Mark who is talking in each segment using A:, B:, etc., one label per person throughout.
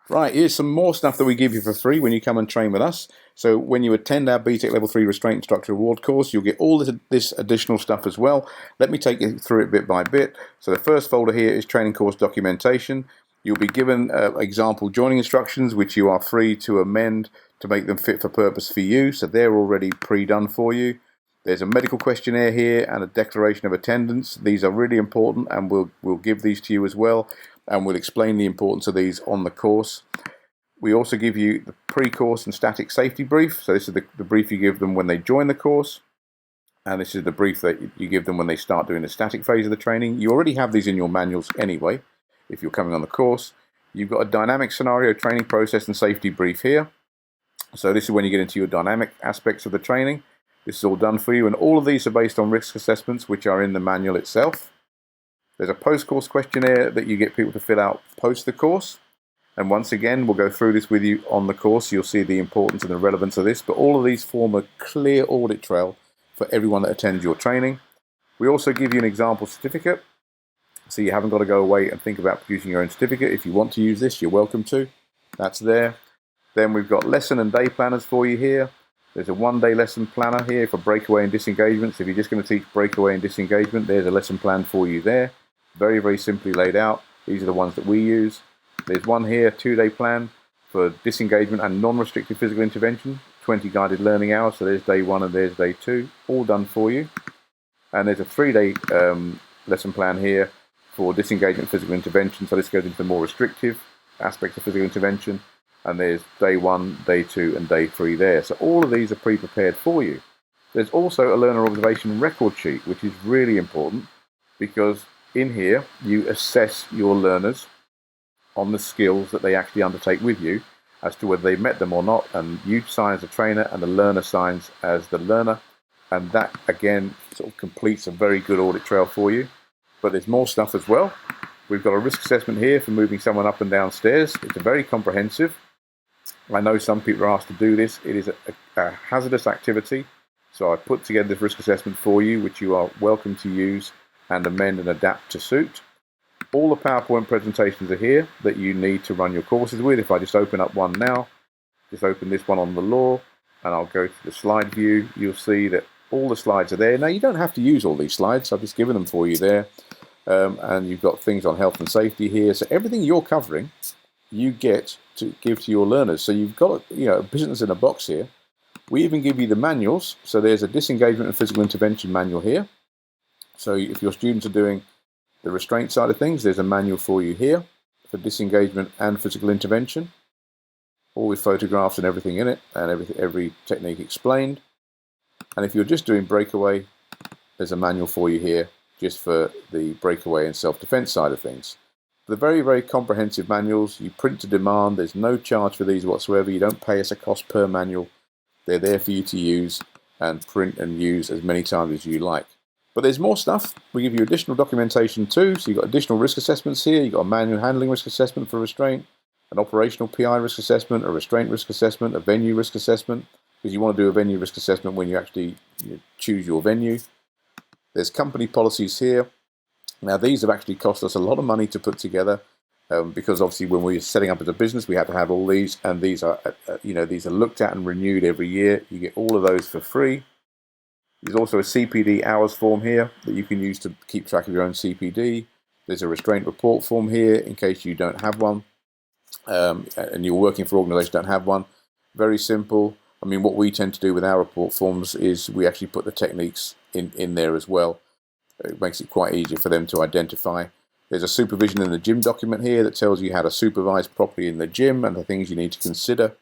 A: Right, here's some more stuff that we give you for free when you come and train with us. So when you attend our BTEC Level 3 Restraint Instructor Award course, you'll get all this additional stuff as well. Let me take you through it bit by bit. So the first folder here is training course documentation. You'll be given example joining instructions, which you are free to amend to make them fit for purpose for you. So they're already pre-done for you. There's a medical questionnaire here and a declaration of attendance. These are really important, and we'll give these to you as well, and we'll explain the importance of these on the course. We also give you the pre-course and static safety brief. So this is the brief you give them when they join the course, and this is the brief that you give them when they start doing the static phase of the training. You already have these in your manuals anyway, if you're coming on the course. You've got a dynamic scenario training process and safety brief here. So this is when you get into your dynamic aspects of the training. This is all done for you, and all of these are based on risk assessments, which are in the manual itself. There's a post-course questionnaire that you get people to fill out post the course. And once again, we'll go through this with you on the course. You'll see the importance and the relevance of this, but all of these form a clear audit trail for everyone that attends your training. We also give you an example certificate, so you haven't got to go away and think about producing your own certificate. If you want to use this, you're welcome to. That's there. Then we've got lesson and day planners for you here. There's a one-day lesson planner here for breakaway and disengagement. So if you're just going to teach breakaway and disengagement, there's a lesson plan for you there. Very, very simply laid out. These are the ones that we use. There's one here, 2-day plan for disengagement and non-restrictive physical intervention, 20 guided learning hours. So there's day 1 and there's day 2, all done for you. And there's a 3-day lesson plan here for disengagement physical intervention. So this goes into the more restrictive aspects of physical intervention. And there's day 1, day 2, and day 3 there. So all of these are pre-prepared for you. There's also a learner observation record sheet, which is really important because in here you assess your learners on the skills that they actually undertake with you as to whether they met them or not, and you sign as a trainer and the learner signs as the learner, and that again sort of completes a very good audit trail for you. But there's more stuff as well. We've got a risk assessment here for moving someone up and down stairs. It's a very comprehensive. I know some people are asked to do this. It is a hazardous activity, so I put together this risk assessment for you, which you are welcome to use and amend and adapt to suit. All the PowerPoint presentations are here that you need to run your courses with. If I just open up one now, just open this one on the law, and I'll go to the slide view, you'll see that all the slides are there. Now, you don't have to use all these slides. I've just given them for you there. And you've got things on health and safety here. So everything you're covering, you get to give to your learners. So you've got a business in a box here. We even give you the manuals. So there's a disengagement and physical intervention manual here. So if your students are doing the restraint side of things, there's a manual for you here for disengagement and physical intervention, all with photographs and everything in it, and every technique explained. And if you're just doing breakaway, there's a manual for you here just for the breakaway and self-defense side of things. They're very, very comprehensive manuals. You print to demand. There's no charge for these whatsoever. You don't pay us a cost per manual. They're there for you to use and print and use as many times as you like. But there's more stuff. We give you additional documentation too. So you've got additional risk assessments here. You've got a manual handling risk assessment for restraint, an operational PI risk assessment, a restraint risk assessment, a venue risk assessment, because you want to do a venue risk assessment when you actually choose your venue. There's company policies here. Now, these have actually cost us a lot of money to put together because obviously when we're setting up as a business, we have to have all these, and these are looked at and renewed every year. You get all of those for free. There's also a CPD hours form here that you can use to keep track of your own CPD. There's a restraint report form here in case you don't have one, and you're working for organizations that don't have one. Very simple. I mean, what we tend to do with our report forms is we actually put the techniques in there as well. It makes it quite easy for them to identify. There's a supervision in the gym document here that tells you how to supervise properly in the gym and the things you need to consider.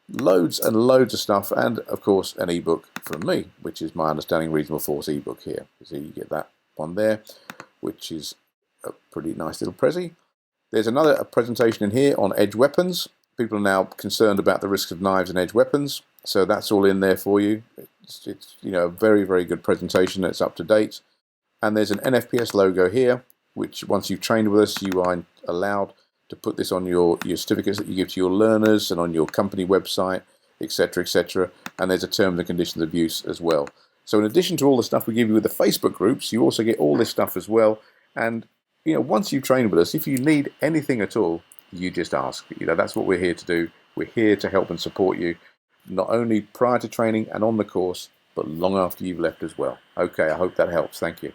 A: Loads and loads of stuff, and of course an ebook from me, which is my Understanding Reasonable Force ebook here. So you get that one there, which is a pretty nice little prezi. There's a presentation in here on edge weapons. People are now concerned about the risks of knives and edge weapons, so that's all in there for you. It's a very, very good presentation that's up to date. And there's an NFPS logo here, which once you've trained with us, you are allowed to put this on your certificates that you give to your learners and on your company website, etc., etc. And there's a terms and conditions of use as well. So in addition to all the stuff we give you with the Facebook groups, you also get all this stuff as well. And once you've trained with us, if you need anything at all, you just ask. That's what we're here to do. We're here to help and support you, not only prior to training and on the course, but long after you've left as well. Okay, I hope that helps. Thank you.